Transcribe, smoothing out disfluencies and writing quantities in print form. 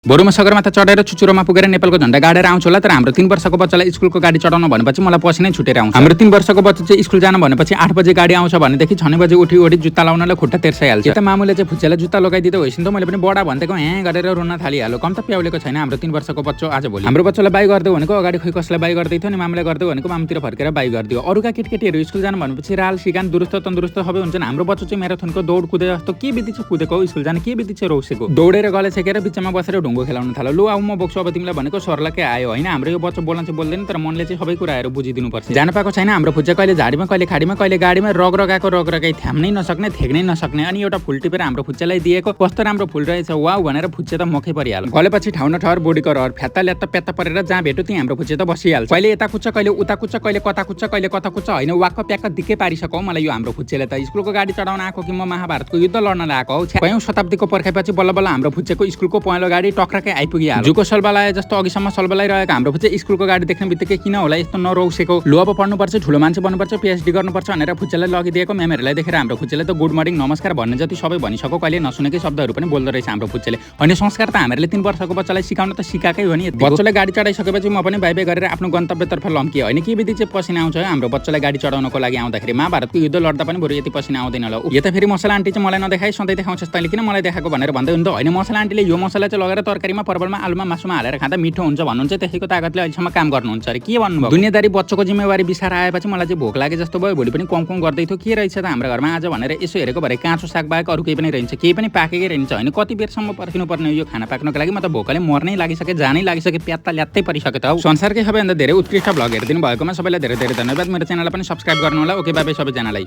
बरुमा सगरमाथा चढेर चुचुरोमा पुगेर नेपालको झण्डा गाडेर आउँछु होला। तर हाम्रो 3 वर्षको बच्चालाई स्कुलको गाडी चढाउन भनेपछि मलाई पसिनै छुटेर आउँछ। हाम्रो 3 वर्षको बच्चा चाहिँ स्कुल जान भनेपछि 8 बजे गाडी आउँछ भनेदेखि 6 बजे उठी जुत्ता लाउनलाई खुट्टा तेर्साइहाल्छ। यता मामुले चाहिँ फुच्चेलाई जुत्ता लगाइदिँदा होइसिन त मैले पनि बडा भन्देको हे गरेर रुन थालिहाल्यो। कम त प्याउलेको छैन हाम्रो 3 वर्षको बच्चो आज भोलि। हाम्रो बच्चालाई बाइ गर्दै भनेको अगाडि खोइ कसलाई बाइ गर्दै थियो नि मामुले गर्दै भनेको मामुतिर फर्केर बाइ गरिदियो। अरूका केटकेटीहरू स्कुल जान भनेपछि राल सिकान दुरुस्त तन्दुरुस्त सबै हुन्छन्। हाम्रो बच्चो चाहिँ म्याराथनको दौड कुदे जस्तो के बित्ति छ कुदेको स्कुल जान के बित्ति छ रौसेको। दौडेर गले छेकेर बिचमा बसेर ढुङ्गो खेलाउन थाल्यो। लु आऊ म बोक्छु अब तिमीलाई भनेको सरलाकै आयो हैन। हाम्रो यो बच्चो बोल्न चाहिँ बोल्दैन तर मनले चाहिँ सबै कुराहरू बुझिदिनु पर्छ। जान पाएको छैन हाम्रो फुच्चा कहिले झाडीमा कहिले खाडीमा कहिले गाडीमा रगरगाको रगरगाई थाम्नै नसक्ने थेक्नै नसक्ने। अनि एउटा फुल टिपेर हाम्रो फुच्चालाई दिएको कस्तो राम्रो फुल रहेछ वाउ भनेर फुच्चे त मकै परिहाल्यो। गलेपछि ठाउँ न ठहर बोडीको रहर फ्यात्ता ल्यात्ता प्यात्ता परेर जहाँ भेट्यो त्यही हाम्रो फुच्चे त बसिहाल्छ। कहिले यता कुच्छ कहिले उता कुच्छ कहिले कता कुच्छ कहिले कता कुच्छ हैन वाक्क प्याक्क दिक्कै पारिसक्यो मलाई यो हाम्रो फुच्चेले त। स्कुलको गाडी चढाउन आएको कि म महाभारतको युद्ध लड्न आएको हौ। कयौं शताब्दीको पर्खाइपछि बल्ल बल्ल हाम्रो फुच्चेको स्कुलको पहेँलो गाडी टक्राकै आइपुगिहाल्यो। जुको सल्बलाए जस्तो अघिसम्म सल्बलाइरहेको हाम्रो फुच्चे स्कुलको गाडी देख्ने बित्तिकै किन होला यस्तो नरौसेको। लु अब पढ्नुपर्छ ठुलो मान्छे बन्नुपर्छ पीएचडी गर्नुपर्छ भनेर फुच्चेलाई लगिदिएको म्यामहरूलाई देखेर हाम्रो फुच्चेले त गुड मर्निङ नमस्कार भन्ने जति सबै भनिसक्यो। कहिले नसुनेकै शब्दहरू पनि बोल्दो रहेछ हाम्रो फुच्चेले। अनि संस्कार त हामीले 3 वर्षको बच्चालाई सिकाउन त सिकाकै हो नि। बच्चाले गाडी चढाइसकेपछि म पनि बाइ बाइ गरेर आफ्नो गन्तव्यतर्फ लम्किए हैन। के बित्ति चाहिँ पसिना आउँछ हाम्रो बच्चालाई गाडी चढाउनको लागि आउँदाखेरि महाभारतको युद्ध लड्दा पनि बरु यति पसिना आउँदैन होला। यता फेरि मसला आन्टी चाहिँ मलाई नदेखाइ सधैँ देखाउँछस् तैँले किन मलाई देखाएको भनेर भन्दै हुन्थ्यो हैन। मसला आन्टीले यो मसला चाहिँ लगेर तरकारीमा परवलमा आलुमा मासुमा हालेर खाँदा मिठो हुन्छ भन्नुहुन्छ। त्यसैको तागतले अहिलेसम्म काम गर्नुहुन्छ अरे के भन्नुभयो। दुनियादारी बच्चोको जिम्मेवारी बिसार आएपछि मलाई चाहिँ भोक लागे जस्तो भयो। भोलि पनि कम गर्दै थियो के रहेछ त हाम्रो घरमा आज भनेर यसो हेरेको भरे काँचो साग बाहेक अरू केही पनि रहन्छ केही पनि पाकेकै रहन्छ हैन। कति बेरसम्म पर्खिनु पर्ने यो खाना पाक्नको लागि म त भोकले मर्नै लागिसके जानै लागिसके प्यात्ता ल्यात्तै परिसके त। संसारकै सबैभन्दा धेरै उत्कृष्ट भ्लग हेरिदिनु भएकोमा सबैलाई धेरै धेरै धन्यवाद। मेरो च्यानललाई पनि सब्स्क्राइब गर्नु होला। ओके बाइ बाइ सबैजनालाई।